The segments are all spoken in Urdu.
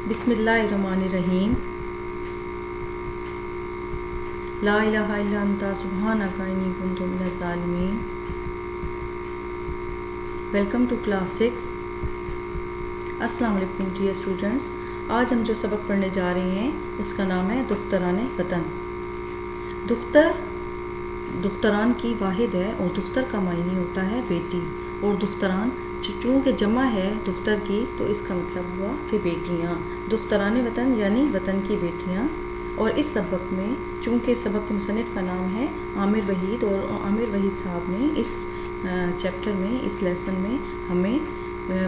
بسم اللہ الرحمن الرحیم لا الہ الا انت سبحانک انی کنت من الظالمین. Welcome to class 6. السلام علیکم ڈیئر اسٹوڈنٹس. آج ہم جو سبق پڑھنے جا رہے ہیں اس کا نام ہے دختران وطن. دختران کی واحد ہے اور دختر کا معنی ہوتا ہے بیٹی، اور دختران چونکہ جمع ہے دختر کی تو اس کا مطلب ہوا پھر بیٹیاں. دختران وطن یعنی وطن کی بیٹیاں. اور اس سبق میں چونکہ سبق کے مصنف کا نام ہے عامر وحید، اور عامر وحید صاحب نے اس چیپٹر میں اس لیسن میں ہمیں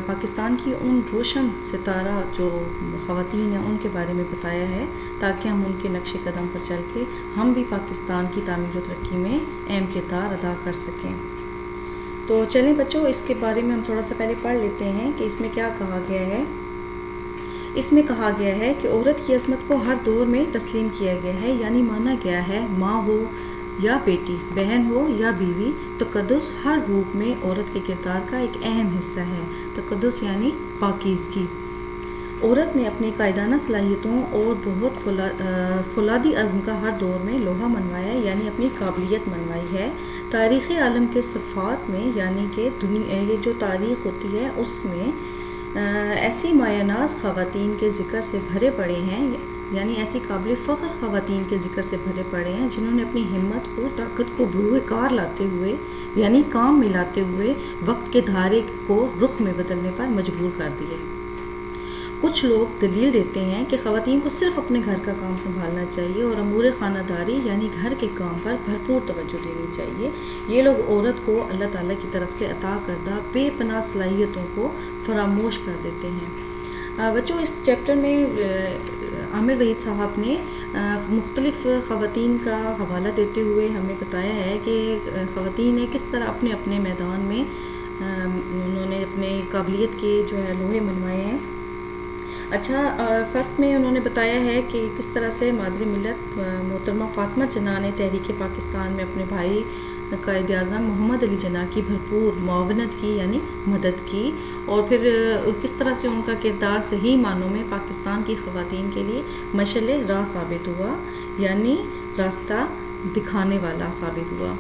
پاکستان کی ان روشن ستارہ جو خواتین ہیں ان کے بارے میں بتایا ہے تاکہ ہم ان کے نقش قدم پر چل کے ہم بھی پاکستان کی تعمیر و ترقی میں اہم کردار ادا کر سکیں. تو چلیں بچوں، اس کے بارے میں ہم تھوڑا سا پہلے پڑھ لیتے ہیں کہ اس میں کیا کہا گیا ہے. اس میں کہا گیا ہے کہ عورت کی عظمت کو ہر دور میں تسلیم کیا گیا ہے، یعنی مانا گیا ہے ماں ہو یا بیٹی، بہن ہو یا بیوی، تقدس ہر روپ میں عورت کے کردار کا ایک اہم حصہ ہے. تقدس یعنی پاکیزگی. عورت نے اپنی قائدانہ صلاحیتوں اور بہت فولادی عزم کا ہر دور میں لوہا منوایا ہے، یعنی اپنی قابلیت منوائی ہے. تاریخ عالم کے صفات میں یعنی کہ یہ جو تاریخ ہوتی ہے اس میں ایسی مایہ ناز خواتین کے ذکر سے بھرے پڑے ہیں، یعنی ایسی قابل فخر خواتین کے ذکر سے بھرے پڑے ہیں جنہوں نے اپنی ہمت کو طاقت کو بروئے کار لاتے ہوئے یعنی کام میں لاتے ہوئے وقت کے دھارے کو رخ میں بدلنے پر مجبور کر دیا. کچھ لوگ دلیل دیتے ہیں کہ خواتین کو صرف اپنے گھر کا کام سنبھالنا چاہیے اور امور خانہ داری یعنی گھر کے کام پر بھرپور توجہ دینی چاہیے. یہ لوگ عورت کو اللہ تعالیٰ کی طرف سے عطا کردہ بے پناہ صلاحیتوں کو فراموش کر دیتے ہیں. بچوں، اس چیپٹر میں عامر وحید صاحب نے مختلف خواتین کا حوالہ دیتے ہوئے ہمیں بتایا ہے کہ خواتین نے کس طرح اپنے اپنے میدان میں انہوں نے اپنے قابلیت کے جو ہے لوہے منوائے ہیں. اچھا، فرسٹ میں انہوں نے بتایا ہے کہ کس طرح سے مادری ملت محترمہ فاطمہ جناح نے تحریک پاکستان میں اپنے بھائی قائد اعظم محمد علی جناح کی بھرپور معاونت کی یعنی مدد کی، اور پھر کس طرح سے ان کا کردار صحیح معنوں میں پاکستان کی خواتین کے لیے مشعل راہ ثابت ہوا، یعنی راستہ دکھانے والا ثابت ہوا.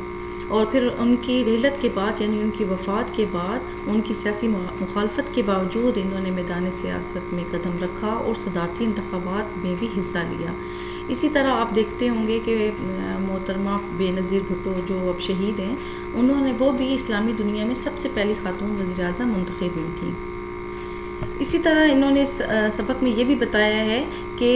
اور پھر ان کی رحلت کے بعد یعنی ان کی وفات کے بعد ان کی سیاسی مخالفت کے باوجود انہوں نے میدان سیاست میں قدم رکھا اور صدارتی انتخابات میں بھی حصہ لیا. اسی طرح آپ دیکھتے ہوں گے کہ محترمہ بے نظیر بھٹو جو اب شہید ہیں، وہ بھی اسلامی دنیا میں سب سے پہلی خاتون وزیر اعظم منتخب ہوئی تھیں. اسی طرح انہوں نے سبق میں یہ بھی بتایا ہے کہ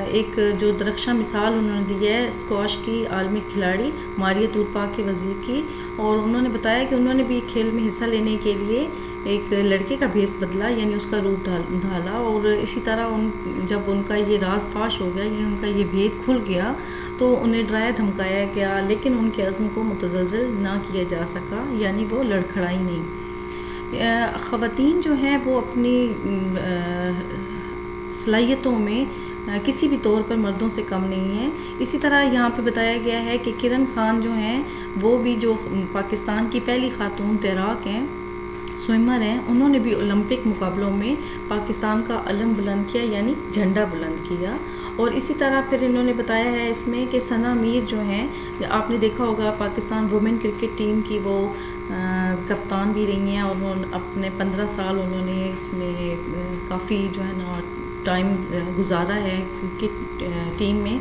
ایک جو درخشاں مثال انہوں نے دی ہے اسکواش کی عالمی کھلاڑی ماریہ تورپاک کے وزیر کی، اور انہوں نے بتایا کہ انہوں نے بھی کھیل میں حصہ لینے کے لیے ایک لڑکے کا بھیس بدلا یعنی اس کا روپ ڈھالا، اور اسی طرح جب ان کا یہ راز فاش ہو گیا یعنی ان کا یہ بھید کھل گیا تو انہیں ڈرایا دھمکایا گیا، لیکن ان کے عزم کو متزلزل نہ کیا جا سکا، یعنی وہ لڑکھڑائی نہیں. خواتین جو ہیں وہ اپنی صلاحیتوں میں کسی بھی طور پر مردوں سے کم نہیں ہیں. اسی طرح یہاں پہ بتایا گیا ہے کہ کرن خان جو ہیں وہ بھی جو پاکستان کی پہلی خاتون تیراک ہیں، سوئمر ہیں، انہوں نے بھی اولمپک مقابلوں میں پاکستان کا علم بلند کیا یعنی جھنڈا بلند کیا. اور اسی طرح پھر انہوں نے بتایا ہے اس میں کہ ثنا میر جو ہیں، آپ نے دیکھا ہوگا پاکستان وومن کرکٹ ٹیم کی وہ کپتان بھی رہی ہیں، اور وہ اپنے 15 سال انہوں نے اس میں کافی جو ہے نا ٹائم گزارا ہے کرکٹ ٹیم میں.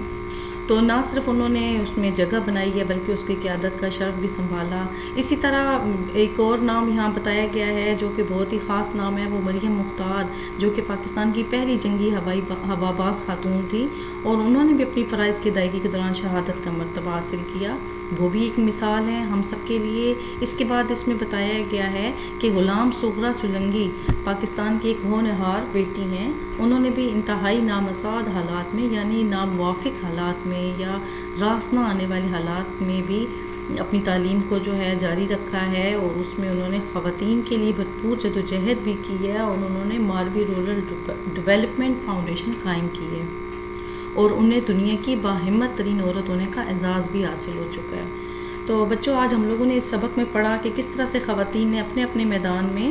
تو نہ صرف انہوں نے اس میں جگہ بنائی ہے بلکہ اس کی قیادت کا شرف بھی سنبھالا. اسی طرح ایک اور نام یہاں بتایا گیا ہے جو کہ بہت ہی خاص نام ہے، وہ مریم مختار جو کہ پاکستان کی پہلی جنگی ہواباز خاتون تھی، اور انہوں نے بھی اپنی فرائض کی ادائیگی کے دوران شہادت کا مرتبہ حاصل کیا. وہ بھی ایک مثال ہے ہم سب کے لیے. اس کے بعد اس میں بتایا گیا ہے کہ غلام صغرا سولنگی پاکستان کی ایک ہونہار بیٹی ہیں، انہوں نے بھی انتہائی نامساعد حالات میں یعنی ناموافق حالات میں یا راس نہ آنے والے حالات میں بھی اپنی تعلیم کو جو ہے جاری رکھا ہے، اور اس میں انہوں نے خواتین کے لیے بھرپور جدوجہد بھی کی ہے، اور انہوں نے ماروی رورل ڈیولپمنٹ فاؤنڈیشن قائم کی ہے، اور انہیں دنیا کی باہمت ترین عورت ہونے کا اعزاز بھی حاصل ہو چکا ہے. تو بچوں، آج ہم لوگوں نے اس سبق میں پڑھا کہ کس طرح سے خواتین نے اپنے اپنے میدان میں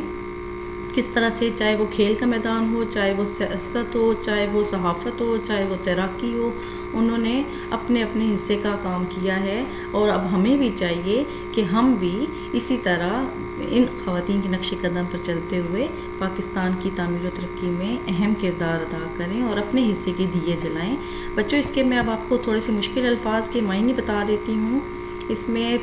کس طرح سے، چاہے وہ کھیل کا میدان ہو، چاہے وہ سیاست ہو، چاہے وہ صحافت ہو، چاہے وہ تیراکی ہو، انہوں نے اپنے اپنے حصے کا کام کیا ہے، اور اب ہمیں بھی چاہیے کہ ہم بھی اسی طرح ان خواتین کے نقش قدم پر چلتے ہوئے پاکستان کی تعمیر و ترقی میں اہم کردار ادا کریں اور اپنے حصے کے دیے جلائیں۔ بچوں، اس کے میں اب آپ کو تھوڑے سے مشکل الفاظ کے معنی بتا دیتی ہوں۔ اس میں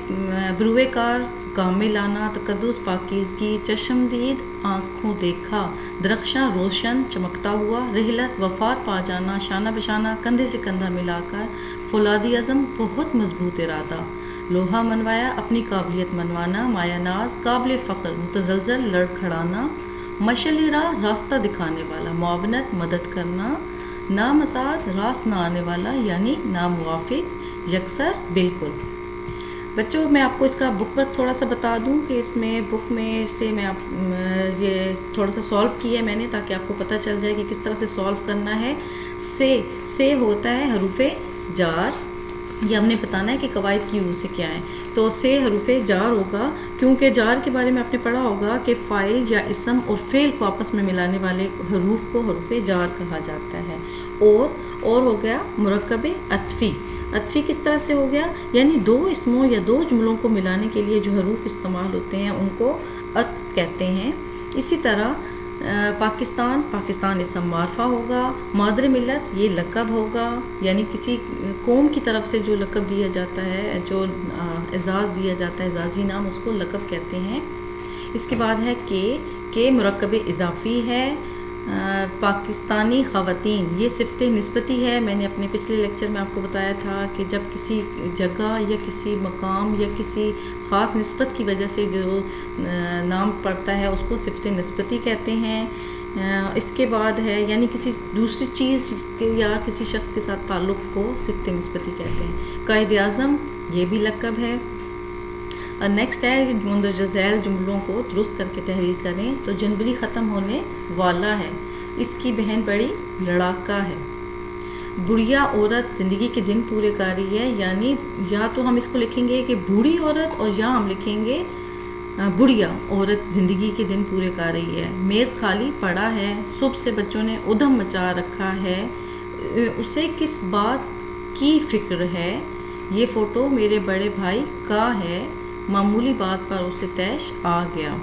بروئے کار، کام میں لانا، تقدس، پاکیزگی، چشمدید، آنکھوں دیکھا، درخشاں، روشن، چمکتا ہوا، رحلت، وفات پا جانا، شانہ بشانہ، کندھے سے کندھا ملا کر، فولادی عزم، بہت مضبوط ارادہ، لوہا منوایا، اپنی قابلیت منوانا، مایا ناز، قابل فخر، متزلزل، لڑکھڑانا، مشعل راہ، راستہ دکھانے والا، معاونت، مدد کرنا، نامزاد، راست نہ آنے والا یعنی ناموافق، یکسر، بالکل۔ بچوں، میں آپ کو اس کا بک ورک تھوڑا سا بتا دوں کہ اس میں بک میں سے میں یہ تھوڑا سا سولو کیا ہے میں نے، تاکہ آپ کو پتہ چل جائے کہ کس طرح سے سولو کرنا ہے۔ سے ہوتا ہے حروف جار، یہ ہم نے بتانا ہے کہ قواعد کی روح سے کیا ہے۔ تو سے حروف جار ہوگا، کیونکہ جار کے بارے میں آپ نے پڑھا ہوگا کہ فاعل یا اسم اور فعل کو آپس میں ملانے والے حروف کو حروف جار کہا جاتا ہے۔ اور ہو گیا مرکب عطفی۔ عطفی کس طرح سے ہو گیا؟ یعنی دو اسموں یا دو جملوں کو ملانے کے لیے جو حروف استعمال ہوتے ہیں ان کو عطف کہتے ہیں۔ اسی طرح پاکستان اسم معرفہ ہوگا، مادر ملت یہ لقب ہوگا، یعنی کسی قوم کی طرف سے جو لقب دیا جاتا ہے، جو اعزاز دیا جاتا ہے، اعزازی نام، اس کو لقب کہتے ہیں۔ اس کے بعد ہے کہ مرکب اضافی ہے۔ پاکستانی خواتین یہ صفت نسبتی ہے۔ میں نے اپنے پچھلے لیکچر میں آپ کو بتایا تھا کہ جب کسی جگہ یا کسی مقام یا کسی خاص نسبت کی وجہ سے جو نام پڑتا ہے اس کو صفت نسبتی کہتے ہیں۔ اس کے بعد ہے یعنی کسی دوسری چیز یا کسی شخص کے ساتھ تعلق کو صفت نسبتی کہتے ہیں۔ قائد اعظم یہ بھی لقب ہے۔ نیکسٹ ہے مندرجہ ذیل جملوں کو درست کر کے تحریر کریں۔ تو جنوری ختم ہونے والا ہے، اس کی بہن بڑی لڑاکا ہے۔ بڑھیا عورت زندگی کے دن پورے کر رہی ہے، یعنی یا تو ہم اس کو لکھیں گے کہ بوڑھی عورت، اور یا ہم لکھیں گے بڑھیا عورت زندگی کے دن پورے کر رہی ہے۔ میز خالی پڑا ہے، صبح سے بچوں نے ادھم مچا رکھا ہے، اسے کس بات کی فکر ہے؟ یہ فوٹو میرے بڑے بھائی کا ہے، معمولی بات پر اسے طیش آ گیا۔